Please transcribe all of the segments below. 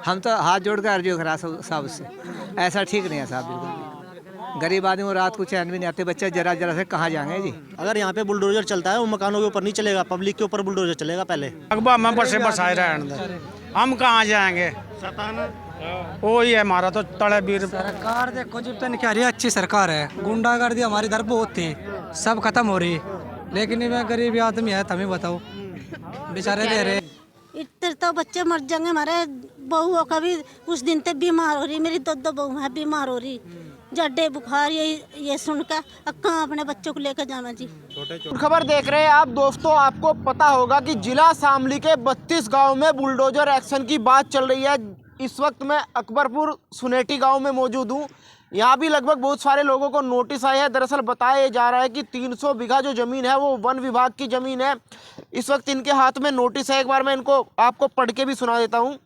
हम तो हाथ जोड़ कर अर्जी करा साहब उससे, ऐसा ठीक नहीं है साहब। बिल्कुल गरीब आदमी को रात को चैन भी नहीं आते, बच्चे जरा जरा से कहाँ जाएंगे जी। अगर यहाँ पे बुलडोजर चलता है वो मकानों के ऊपर नहीं चलेगा, पब्लिक के ऊपर बुलडोजर चलेगा पहले। अकबर में बसे बसाए रहने, हम कहाँ जाएंगे, वही है हमारा तो तड़बीर। सरकार देखो जब तक कह रही है अच्छी सरकार है, गुंडागर्दी हमारी इधर बहुत थी, सब खत्म हो रही, लेकिन मैं गरीब आदमी है, तुम्हें बताओ बेचारे दे रहे। इतने तो बच्चे मर जाएंगे हमारे, बहुओं का भी उस दिन तक बीमार हो रही, मेरी दो बहू है बीमार हो रही, जड्डे बुखार ये सुनकर कहाँ अपने बच्चों को लेकर जाना जी। खबर देख रहे हैं आप दोस्तों। आपको पता होगा कि जिला शामली के 32 गांव में बुलडोजर एक्शन की बात चल रही है। इस वक्त मैं अकबरपुर सुनेटी गांव में मौजूद हूं। यहाँ भी लगभग बहुत सारे लोगों को नोटिस आए हैं। दरअसल बताया जा रहा है कि 300 बीघा जो ज़मीन है वो वन विभाग की ज़मीन है। इस वक्त इनके हाथ में नोटिस है, एक बार मैं इनको आपको पढ़ के भी सुना देता हूँ।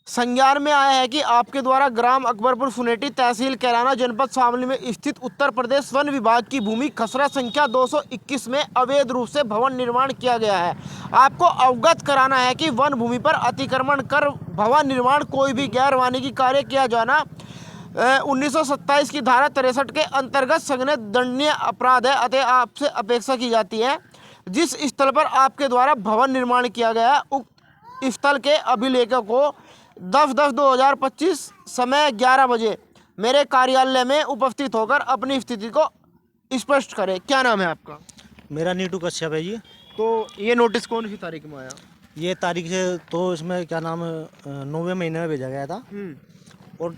संज्ञान में आया है कि आपके द्वारा ग्राम अकबरपुर सुनेटी, तहसील कैराना, जनपद शामली में स्थित उत्तर प्रदेश वन विभाग की भूमि खसरा संख्या 221 में अवैध रूप से भवन निर्माण किया गया है। आपको अवगत कराना है कि वन भूमि पर अतिक्रमण कर भवन निर्माण कोई भी गैर वाणिज्यिक कार्य किया जाना 1927 की धारा 63 के अंतर्गत संज्ञेय दंडनीय अपराध है। अतः आपसे अपेक्षा की जाती है जिस स्थल पर आपके द्वारा भवन निर्माण किया गया है उक्त स्थल के अभिलेखों को 10/10/2025 समय 11 बजे मेरे कार्यालय में उपस्थित होकर अपनी स्थिति को स्पष्ट करें। क्या नाम है आपका? मेरा नीटू कश्यप है जी। तो ये नोटिस कौन सी तारीख में आया? ये तारीख से तो इसमें क्या नाम 9वें महीने में भेजा गया था और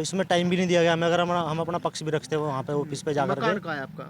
इसमें टाइम भी नहीं दिया गया हमें। अगर हम अपना पक्ष भी रखते हो वहाँ पे ऑफिस पे जाकर मकान कहाँ है आपका?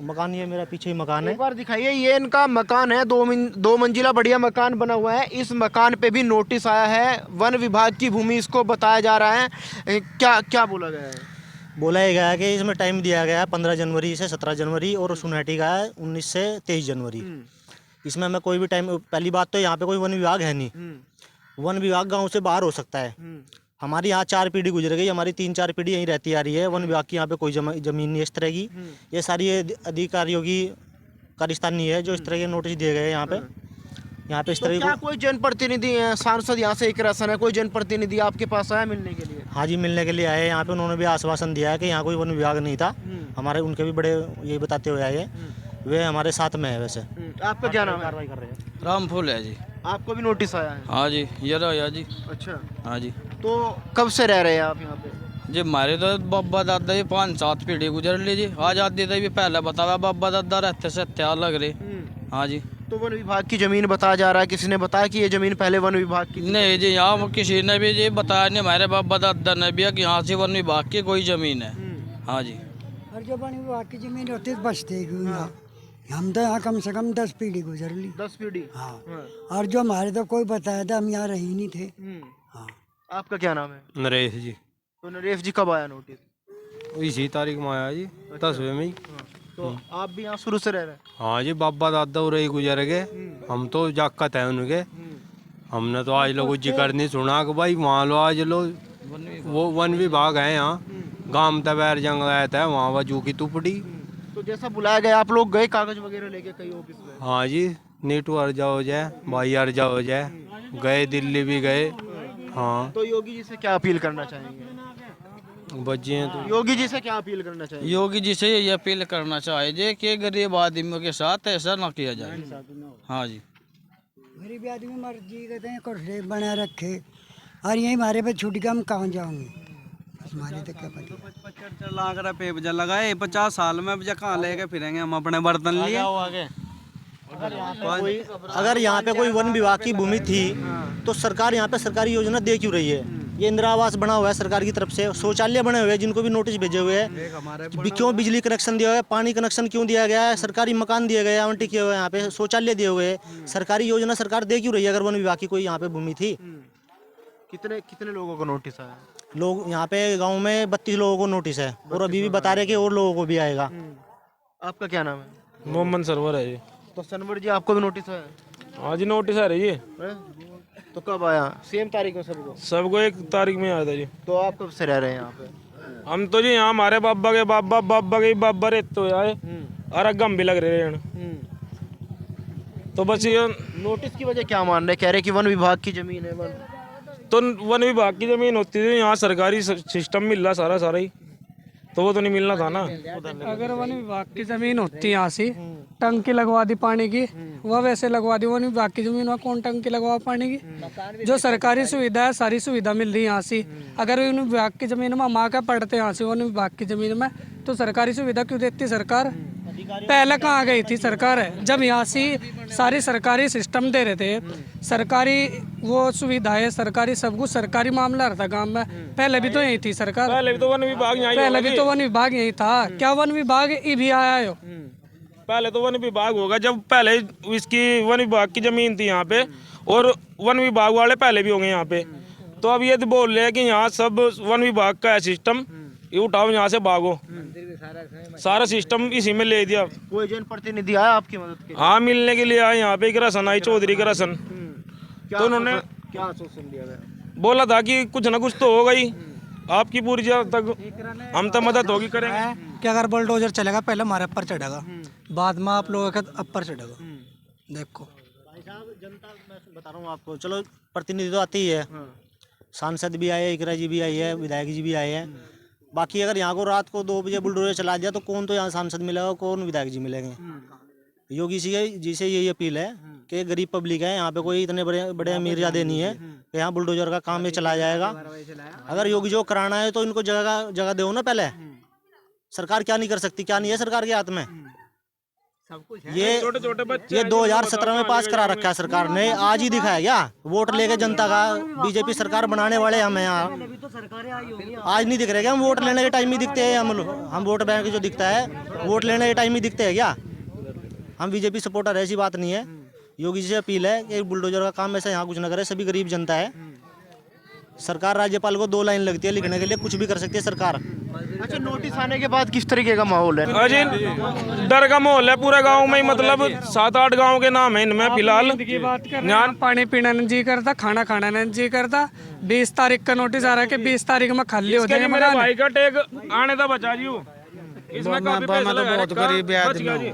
मकान ये मेरा पीछे ही मकान है। एक बार दिखाइए, ये इनका मकान है, दो मंजिला बढ़िया मकान बना हुआ है। इस मकान पे भी नोटिस आया है, वन विभाग की भूमि इसको बताया जा रहा है। क्या क्या बोला गया है? बोला ये गया है कि इसमें टाइम दिया गया है 15 जनवरी से 17 जनवरी और सुनेटी का है 19 से 23 जनवरी। इसमें हमें कोई भी टाइम, पहली बात तो यहाँ पे कोई वन विभाग है नहीं, वन विभाग गाँव से बाहर हो सकता है। हमारी यहाँ 4 पीढ़ी गुजर गई, हमारी 3-4 पीढ़ी यहीं रहती आ रही है। वन विभाग की यहाँ पे कोई जमीन नहीं इस तरह की। ये सारी अधिकारियों की कार्यस्थान नहीं है जो इस तरह के नोटिस दिए गए हैं यहाँ पे। यहाँ पे इस तरह क्या कोई जनप्रतिनिधि है, सांसद यहाँ से एक राशन है, कोई जनप्रतिनिधि आपके पास आया मिलने के लिए? हाँ जी, मिलने के लिए आए यहाँ पे। उन्होंने भी आश्वासन दिया है कि यहाँ कोई वन विभाग नहीं था। हमारे उनके भी बड़े ये बताते हुए आए, वे हमारे साथ में है। वैसे आपका क्या नाम है? कार्रवाई कर रहे हैं। रामफूल है जी। आपको भी नोटिस आया है? हाँ जी, ये रहा जी। अच्छा, हाँ जी। तो कब से रह रहे हैं आप यहाँ पे? जी हमारे तो बाबा दादा जी 5-7 पीढ़ी गुजर लीजिए। आज़ादी तक भी पहले बतावा बाबा दादा रहते से हत्या लग रही। हाँ जी। तो वन विभाग की जमीन बताया जा रहा है, किसी ने बताया कि ये जमीन पहले वन विभाग की थी? नहीं जी, यहाँ किसी ने भी जी बताया नहीं, हमारे बाबा दादा ने भी कि यहाँ से वन विभाग की कोई जमीन है। हाँ जी। और जो वन विभाग की जमीन होती है बचते हम तो यहाँ कम से कम 10 पीढ़ी गुजर ली। 10 पीढ़ी? हाँ। और जो हमारे तो कोई बताया था, हम यहाँ रही नहीं थे। हाँ। आपका क्या नाम है? नरेश जी। तो नरेश जी कब आया नोटिस? इसी तारीख में आया जी, 10वें में। तो आप भी यहाँ शुरू से रह रहे हैं? हाँ जी, बाबा दादा उरे ही गुजर गए, हम तो जाकत है उनके। हमने तो आज लोग जिक्र नहीं सुना कि भाई वहाँ लो आज लो वो वन विभाग है यहाँ गांव तबैर जंग आया था वहाँ वजू की तुपड़ी। तो जैसा बुलाया गया आप लोग गए कागज वगैरह लेके कई ऑफिस में? हाँ जी, नीटू अर्जा हो जाए, भाई अर्जा हो जाए, गए दिल्ली भी गए। हाँ। तो योगी जी से क्या अपील करना चाहेंगे? बच्चे तो योगी जी से क्या अपील करना चाहिए? योगी जी से ये अपील करना चाहिए कि गरीब आदमियों के साथ ऐसा ना किया जाए। हाँ जी। गरीब आदमी मर्जी कहते हैं कुछ बना रखे और यही हमारे पे छूट के हम कहाँ जाओगे? हमारे तो क्या पता। 75 लाख रुपए बजा लगाए 50 साल में, बजा कहाँ लेके फिरेंगे हम अपने बर्तन लिए? अगर यहाँ पे कोई वन विभाग की भूमि थी तो सरकार यहाँ पे सरकारी योजना दे क्यों रही है? ये इंदिरा आवास बना हुआ है सरकार की तरफ से, शौचालय बने हुए हैं जिनको भी नोटिस भेजे हुए हैं। क्यों बिजली कनेक्शन दिया हुआ है, पानी कनेक्शन क्यों दिया गया है, सरकारी मकान दिए गए आवंटित किए हुए हैं, यहाँ पे शौचालय दिए हुए हैं। सरकारी योजना सरकार दे क्यों रही है अगर वन विभाग की कोई यहाँ पे भूमि थी? कितने कितने लोगों को नोटिस आया? लोग यहाँ पे गाँव में 32 लोगों को नोटिस है और अभी भी बता रहे कि और लोगों को भी आएगा। आपका क्या नाम है? मोहम्मद सरवर है जी। तो सनवर जी आपको भी नोटिस आया? हाँ जी, नोटिस आ रही है। तो कब आया? सेम तारीख में सबको 1 तारीख में आया था जी। तो आप कब से रह रहे हैं यहाँ पे? हम तो जी यहाँ हमारे बाबा के बाबा रहते तो आए और अगम भी लग रहे हैं। तो बस ये नोटिस की वजह क्या मान रहे? कह रहे कि वन विभाग की जमीन है। तो वन विभाग की जमीन होती थी, यहाँ सरकारी सिस्टम मिल रहा सारा सारा ही, तो वो तो नहीं मिलना था ना। अगर वन विभाग की जमीन होती यहाँ से टंकी लगवा दी पानी की, वह वैसे लगवा दी। वन विभाग की जमीन में कौन टंकी लगवा पानी की? जो सरकारी सुविधा है सारी सुविधा मिल रही है यहाँ से। अगर वन विभाग की जमीन में माँ का पड़ते यहाँ से वन विभाग की जमीन में, तो सरकारी सुविधा क्यों देती सरकार? पहले कहाँ गई थी सरकार? जब यहाँ से सारी सरकारी सिस्टम दे रहे थे, सरकारी वो सुविधाएं, सरकारी सब कुछ सरकारी मामला रहता गांव में। पहले भी तो यही थी सरकार, पहले भी तो वन विभाग पहले भी तो वन विभाग यही था। क्या वन विभाग ये भी आया हो? पहले तो वन विभाग होगा, जब पहले इसकी वन विभाग की जमीन थी यहाँ पे, और वन विभाग वाले पहले भी होंगे यहाँ पे। तो अब ये तो बोल रहे हैं कि यहाँ सब वन विभाग का है सिस्टम, ये उठाओ यहाँ से भागो, सारा सिस्टम इसी में ले दिया। कोई जनप्रतिनिधि आया आपकी मदद के लिए? हाँ, मिलने के लिए आए यहाँ पे, एक रसन आई, चौधरी का रसन। तो उन्होंने क्या आश्वासन दिया गया? बोला था कि कुछ ना कुछ तो होगा ही, आपकी पूरी जब तक हम तो मदद होगी करेंगे। कि अगर बुलडोजर चलेगा पहले हमारे ऊपर चढ़ेगा, बाद में आप लोगों के ऊपर चढ़ेगा। देखो जनता, मैं बता रहा हूँ आपको, चलो प्रतिनिधि तो आती ही है, सांसद भी आए, इकरा जी भी आई है, विधायक जी भी आए हैं। बाकी अगर यहाँ को रात को 2 बजे बुलडोजर चला दिया तो कौन तो यहाँ सांसद मिलेगा, कौन विधायक जी मिलेंगे? योगी जी से यही अपील है कि गरीब पब्लिक है यहाँ पे, कोई इतने बड़े अमीर ज़्यादा नहीं है कि यहाँ बुलडोजर का काम ये चलाया जाएगा। अगर योगी जो कराना है तो इनको जगह दो ना पहले। सरकार क्या नहीं कर सकती? क्या नहीं है सरकार के हाथ में? ये 2017 में पास करा रखा है सरकार ने, आज ही दिखाया क्या? वोट लेके जनता का बीजेपी सरकार बनाने वाले हम यहाँ, आज नहीं दिख रहे क्या? हम वोट लेने के टाइम ही दिखते हैं, हम वोट बैंक जो दिखता है वोट लेने के टाइम ही दिखते हैं क्या? हम बीजेपी सपोर्टर है, ऐसी बात नहीं है। योगी जी से अपील है कि बुलडोजर का काम ऐसा यहाँ कुछ ना करे, सभी गरीब जनता है। सरकार राज्यपाल को 2 लाइन लगती है लिखने के लिए, कुछ भी कर सकती है सरकार। अच्छा, नोटिस आने के बाद किस तरीके का माहौल है? अजी डर का माहौल है पूरे गांव में, मतलब 7-8 गांव के नाम है इनमें फिलहाल। की बात कर, पानी पीना नहीं जी करता, खाना खाना नहीं जी करता। 20 तारीख का नोटिस आ रहा है कि 20 तारीख में खाली हो जाएगा। मेरे भाई का टेक आने था बचा जी, इसमें काफी पैसा लगा है। बहुत गरीब आदमी।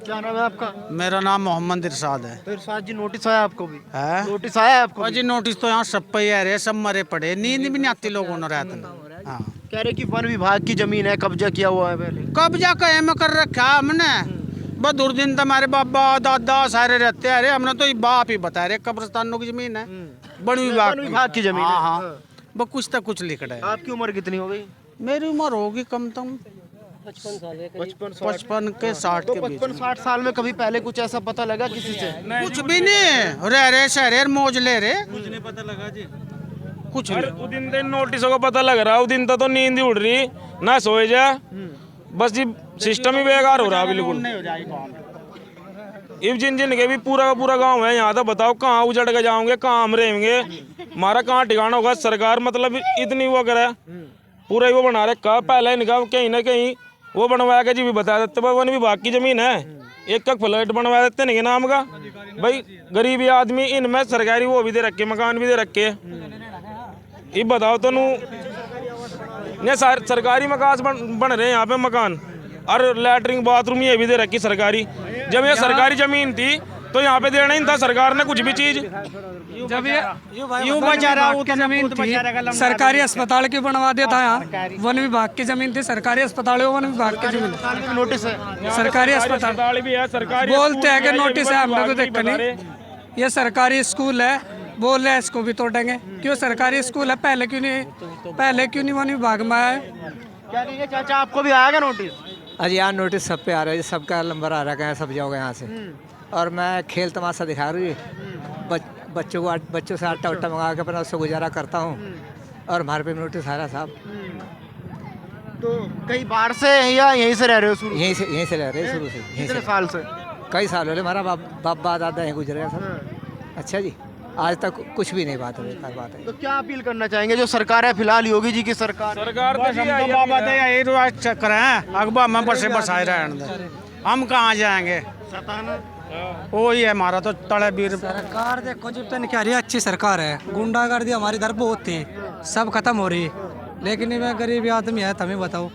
क्या नाम है आपका? मेरा नाम मोहम्मद इरशाद है। तो इरशाद जी, नोटिस आया आपको भी? है? नोटिस आया आपको भी? जी नोटिस तो यहाँ सब पे है, सब मरे पड़े, नींद भी नहीं आती लोगों ने रात में। हाँ, कह रहे कि वन विभाग की जमीन है, कब्जा किया हुआ है पहले। कब्जा कहे में कर रखा हमने, बस दुर्दिन तो हमारे बाबा दादा सारे रहते हैं। अरे हमने तो ये बाप ही बता रहे कब्रिस्तानों की जमीन है, वन विभाग की जमीन है। हाँ, बस कुछ तो कुछ लिख रहा है। आपकी उम्र कितनी हो गई? मेरी उम्र होगी कम से कम 55 के 60 के बीच। 55-60 साल में कभी पहले कुछ ऐसा पता लगा किसी से? कुछ भी नहीं, रह शहर मौज ले रहे, कुछ नहीं पता लगा जी, कुछ नहीं। उस दिन नोटिसों का पता लग रहा है, उस दिन तो नींद ही उड़ रही ना, सोए जा, बस जी सिस्टम ही बेकार हो रहा है बिल्कुल। इब जिन के भी पूरा का पूरा गांव है यहाँ, तो बताओ कहाँ उजड़ के जाओगे, कहाँ हम रहेंगे, हमारा कहाँ ठिकाना होगा? सरकार मतलब इतनी वो करे, पूरा ही वो बना रखा। पहले इनका कहीं ना कहीं वो बनवाया के जी भी बता देते वन विभाग की जमीन है, एक फ्लैट बनवा देते इनके नाम का। भाई गरीबी आदमी, इनमें सरकारी वो भी दे रखे, मकान भी दे रखे। ये बताओ तो ये सरकारी मकान बन रहे हैं यहाँ पे मकान, और लैटरिन बाथरूम ये भी दे रखी सरकारी। जब ये सरकारी जमीन थी तो यहाँ पे देना ही था सरकार ने कुछ भी चीज। जब यूं बचा रहा जमीन थी, सरकारी अस्पताल क्यों बनवा दिया था? यहाँ वन विभाग की जमीन थी, सरकारी अस्पताल है, वन विभाग की जमीन। नोटिस है, सरकारी अस्पताल भी है, सरकारी बोलते हैं कि नोटिस है, हमने तो देखा नहीं। ये सरकारी स्कूल है, बोल रहे हैं इसको भी तोड़ेंगे। क्यों सरकारी स्कूल है, पहले क्यों नहीं वन विभाग में आया? क्या कहेंगे चाचा, आपको भी आएगा नोटिस? अजी यहाँ नोटिस सब पे आ रहा है, सबका नंबर आ रहा है, सब जाओगे यहाँ से। और मैं खेल तमाशा दिखा रही हूँ, बच्चों से आटा उट्टा मंगा के अपना उससे गुजारा करता हूँ, और हमारे पे नोटिस आ रहा साहब। तो कई बार से या यहीं से रह रहे हो? शुरू यहीं से रह रहे शुरू से, यहीं कितने से। साल से? कई साल हो गए, हमारा बाप दादा यहीं गुजर गया सर। अच्छा जी, आज तक कुछ भी नहीं बात है, बात है। तो क्या अपील करना चाहेंगे जो सरकार है फिलहाल, योगी जी की सरकार? बाबा दे यही रिवाज चक्कर है, अखबार में बसे बसाए रहे, हम कहाँ जाएंगे? वही है हमारा तो तड़ेबीर। सरकार देखो जब तक क्या रही है, अच्छी सरकार है। गुंडागर्दी हमारी इधर बहुत थी, सब खत्म हो रही, लेकिन मैं गरीब आदमी है, तुम्हें बताओ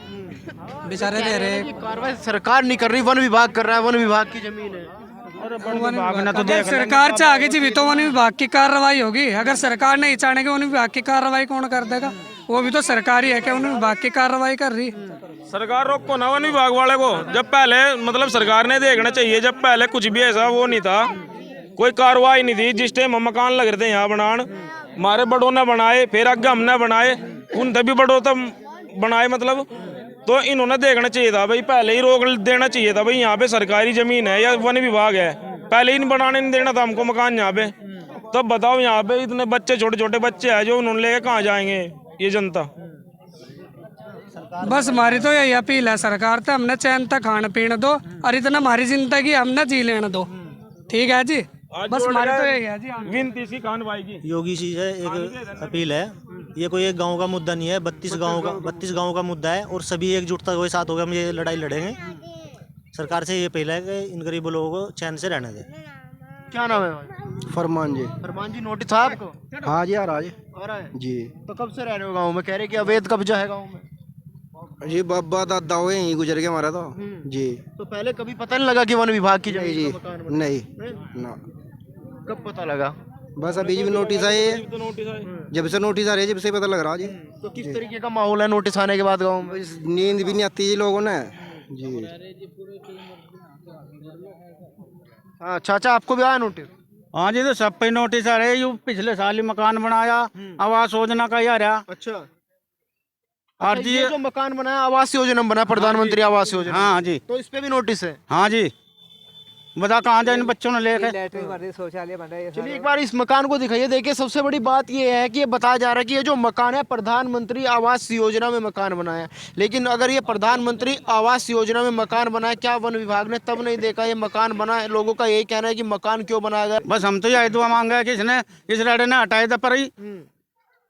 बेचारे दे रहे। कार्रवाई सरकार नहीं कर रही, वन विभाग कर रहा है, वन विभाग की जमीन है। अगर सरकार चाहेगी जी भी तो वन विभाग की कार्रवाई होगी, अगर सरकार नहीं चाहेगी वन विभाग की कार्रवाई कौन कर देगा? वो भी तो सरकारी है, क्या वन विभाग की कार्रवाई कर रही? सरकार रोको ना वन विभाग वाले को। जब पहले मतलब सरकार ने देखना चाहिए, जब पहले कुछ भी ऐसा वो नहीं था, कोई कार्रवाई नहीं थी। जिस टाइम मकान लग रहे थे यहाँ बनान, हमारे बड़ों ने बनाए, फिर आगे हमने बनाए, उन तभी बड़ों तब बनाए मतलब। तो इन्होंने देखना चाहिए था भाई, पहले ही रोक देना चाहिए था भाई, यहाँ पे सरकारी जमीन है या वन विभाग है, पहले ही बनाने नहीं देना था हमको मकान यहाँ पे। तब बताओ यहाँ पे इतने बच्चे, छोटे छोटे बच्चे हैं जो उन्होंने लेके कहाँ जाएंगे ये जनता। बस हमारी तो यही अपील है सरकार से, हमने चैन तक खान पीने दो और इतना हमारी जिंदगी हमने जी लेने दो, ठीक है जी। बस हमारी तो यही है जी विनती सी खान भाई की। योगी जी से एक अपील है, ये कोई एक गांव का मुद्दा नहीं है, 32 गांव का मुद्दा है और सभी एकजुटता के साथ होकर हम ये लड़ाई लड़ेंगे। सरकार से ये अपील है कि इन गरीब लोगों को चैन से रहने दें। क्या नाम है भाई? फरमान जी। फरमान जी, नोटिस था आपको? हाँ जी, आ रहा है जी। तो कब से रह रहे हो गाँव में? कह रहे कि अवैध कब्जा है गाँव में। जी बाबा दादा हुए यहीं गुजर गए हमारा तो जी। तो पहले कभी पता नहीं लगा कि वन विभाग की नहीं जी, जमीन का मकान बना? नहीं ना, कब पता लगा? बस अभी भी नोटिस आए, जब से नोटिस आ रही है जब से पता लग रहा जी। तो किस तरीके का माहौल है नोटिस आने के बाद गाँव में? नींद भी नहीं आती जी लोगों ने जी। हाँ चाचा, आपको भी आया नोटिस? हाँ जी, तो सब पे नोटिस आ रहे। यू पिछले साल ही मकान बनाया, आवास योजना का ही आ रहा। अच्छा। और जी ये जो मकान बनाया आवास योजना बना, प्रधानमंत्री आवास योजना, हाँ जी, तो इस पे भी नोटिस है? हाँ जी। बता कहाँ जाए इन बच्चों ने लेके? लैट्रिन बन रही, शौचालय बन रहा है। चलिए एक बार इस मकान को दिखाइए। देखिए सबसे बड़ी बात ये है कि ये बताया जा रहा है कि ये जो मकान है प्रधानमंत्री आवास योजना में मकान बनाया है, लेकिन अगर ये प्रधानमंत्री आवास योजना में मकान बनाया, क्या वन विभाग ने तब नहीं देखा ये मकान बना है? लोगों का यही कहना है कि मकान क्यों बनाया गया। बस हम तो यही दुआ मांगा है कि इसने इस रेडे ने हटाए था पर ही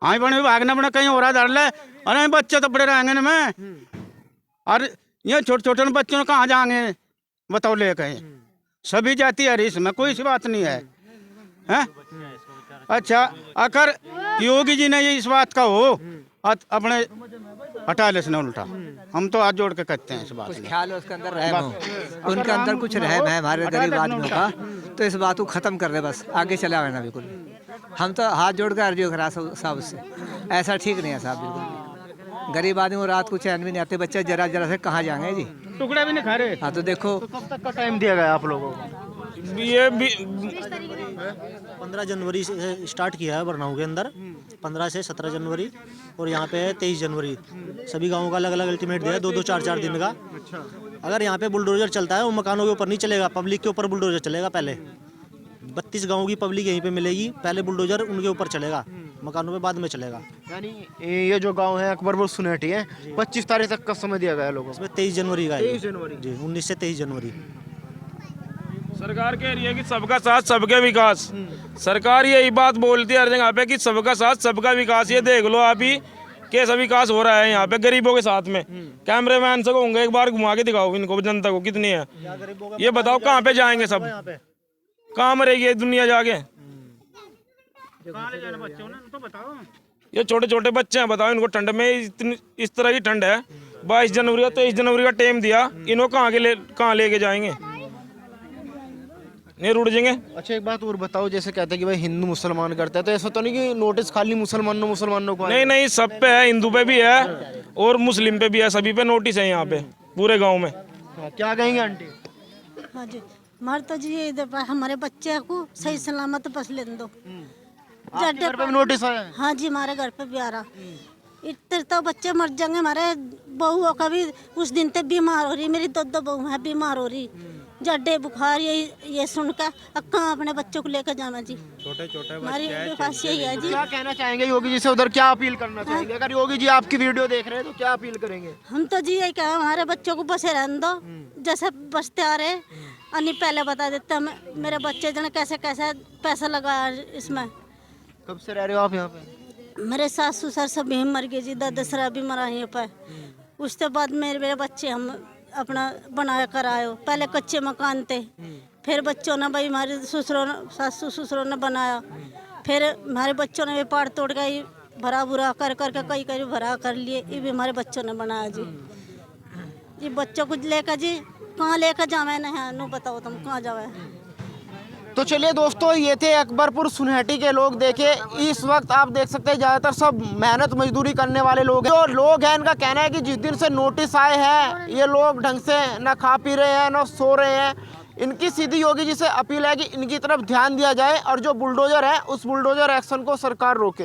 हाँ वन विभाग ने अपने कहीं हो रहा धर ले। अरे बच्चे तो बड़े रहेंगे ना में, और ये छोटे छोटे बच्चों ने कहाँ जाएंगे बताओ लेके? सभी जाति है इसमें, कोई सी बात नहीं है, हैं? अच्छा, अगर योगी जी ने ये इस बात का हो अपने हटा ले, उल्टा हम तो हाथ जोड़ के कहते हैं इस बात कुछ ख्याल है उसके अंदर रहम हो, उनके अंदर कुछ रहम है हमारे गरीब आदमियों का, तो इस बात को ख़त्म कर दे, बस आगे चला आना। बिल्कुल हम तो हाथ जोड़ कर अर्जी करा साहब से, ऐसा ठीक नहीं है साहब। बिल्कुल गरीब आदमी को रात को चैन भी नहीं आते, बच्चे जरा जरा से कहाँ जाएंगे जी, टुकड़े भी नहीं खा रहे। हाँ तो देखो कब तक का टाइम दिया गया आप लोगों को? ये भी 15 जनवरी से स्टार्ट किया है बरनाऊ के अंदर, 15 से 17 जनवरी और यहाँ पे है 23 जनवरी। सभी गाँवों का अलग अलग अल्टीमेट दिया है, 2-2 4-4 दिन का। अगर यहाँ पे बुलडोजर चलता है वो मकानों के ऊपर नहीं चलेगा, पब्लिक के ऊपर बुलडोजर चलेगा। पहले 32 गाँव की पब्लिक यहीं पे मिलेगी, पहले बुलडोजर उनके ऊपर चलेगा, मकानों पे बाद में चलेगा। यानी ये जो गांव है अकबरपुर सुनेटी है, 25 तारीख तक का समय दिया गया है लोगों को। इसमें 23 जनवरी का है। 23 जनवरी जी, 19 से 23 जनवरी। सरकार कह रही है कि सबका साथ सबका विकास। सरकार यही बात बोलती है हर जगह पे कि सबका साथ सबका विकास। ये देख लो आप ही कैसा विकास हो रहा है यहाँ पे गरीबों के साथ में। कैमरेमैन से कहूँगा एक बार घुमा के दिखाओ इनको, जनता को कितनी है ये बताओ। कहाँ पे जाएंगे सब, कहाँ मरेगी ये दुनिया जाके? ये छोटे छोटे बच्चे हैं, बताओ इनको ठंड में इतनी इस तरह की ठंड है। 22 जनवरी और 23 जनवरी का टाइम दिया, इनको कहाँ लेके जाएंगे? नहीं रुड़ जाएंगे। अच्छा एक बात और बताओ, जैसे कहते हैं कि भाई हिंदू मुसलमान करते हैं, तो ऐसा तो नहीं कि नोटिस खाली मुसलमानों को? नहीं नहीं, सब पे है, हिंदू पे भी है और मुस्लिम पे भी है, सभी पे नोटिस है यहाँ पे पूरे गांव में। क्या कहेंगे आंटी? हाँ जी, हमारे तो जी इधर हमारे बच्चे को सही सलामत बस लेने दो। आपके घर पे भी नोटिस आया है? हाँ जी, हमारे घर पे भी आ रहा। इतने तो बच्चे मर जाएंगे। हमारे बहुओं का भी उस दिन तक बीमार हो रही, मेरी 2 बहू है बीमार हो रही, जड्डे बुखार ये सुनकर कहाँ अपने बच्चों को लेकर जाना जी। छोटे छोटे हमारी पास यही है जी। क्या कहना चाहेंगे योगी जी से, उधर क्या अपील करना चाहेंगे? अगर योगी जी आपकी वीडियो देख रहे हैं तो क्या अपील करेंगे? हम तो जी यही कहें हमारे बच्चों को बसे रहने दो, जैसे बसते आ रहे। अनी पहले बता देते हम, मेरे बच्चे जन कैसे कैसे पैसा लगाया इसमें। कब से रह रहे हो आप यहाँ पे? मेरे सास ससुर सब यहीं मर गए जी, दादा भी मरा यहीं पर। उसके बाद मेरे बच्चे हम अपना बनाया करायो। पहले कच्चे मकान थे, फिर बच्चों ने भाई हमारे सासू ससुरों ने बनाया, फिर हमारे बच्चों ने भी पाड़ तोड़ के भरा भुरा कर करके कई भरा कर लिए। ये भी हमारे बच्चों ने बनाया जी। ये बच्चों को लेकर जी कहाँ लेकर जावे ना, नू बताओ तुम कहाँ जावे? तो चलिए दोस्तों, ये थे अकबरपुर सुनहटी के लोग। देखे इस वक्त आप देख सकते हैं ज़्यादातर सब मेहनत मजदूरी करने वाले लोग हैं। जो लोग हैं इनका कहना है कि जिस दिन से नोटिस आए हैं ये लोग ढंग से ना खा पी रहे हैं ना सो रहे हैं। इनकी सीधी योगी जी से अपील है कि इनकी तरफ ध्यान दिया जाए और जो बुलडोजर है उस बुलडोजर एक्शन को सरकार रोके।